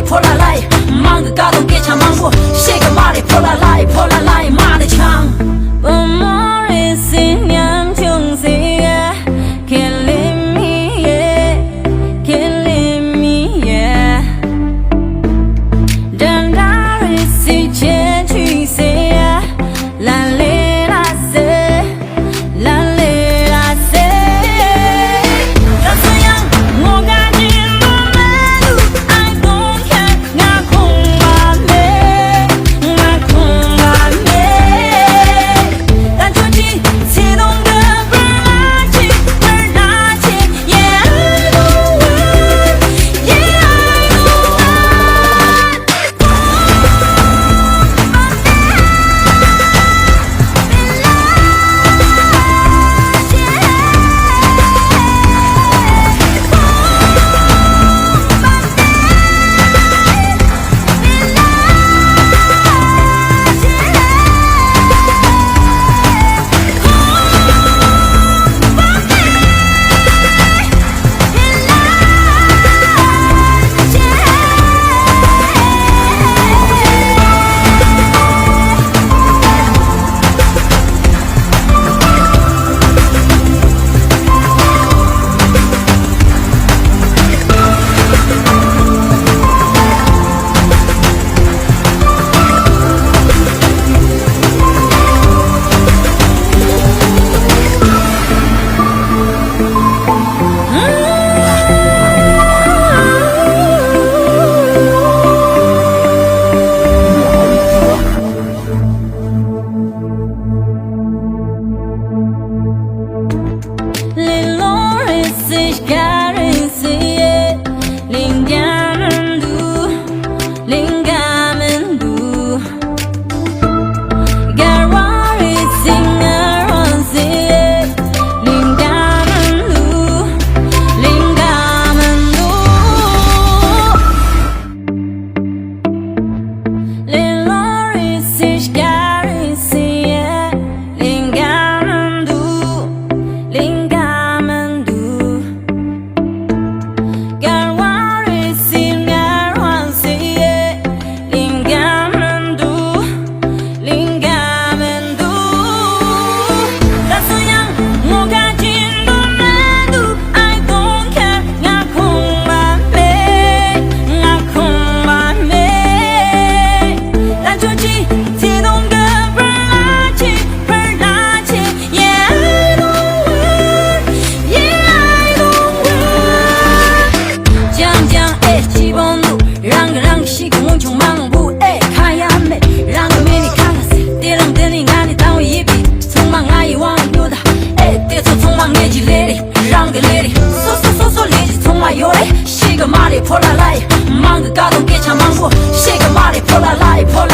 破烂来，忙个嘎咚给抢忙活，谁个妈的破烂来，破烂来，妈的抢。不莫的信仰穷谁呀？Killing me, yeah, killing me, yeah。长大的世界去谁呀？啦哩啦谁，啦哩啦谁？那这样我赶紧把门路爱公开，我空把妹，我空把妹。但究竟启动的不垃圾，不垃圾，也爱不完，也爱不完。谁个妈的破烂来，忙个嘎咚给抢忙活，谁个妈的破烂来，破烂。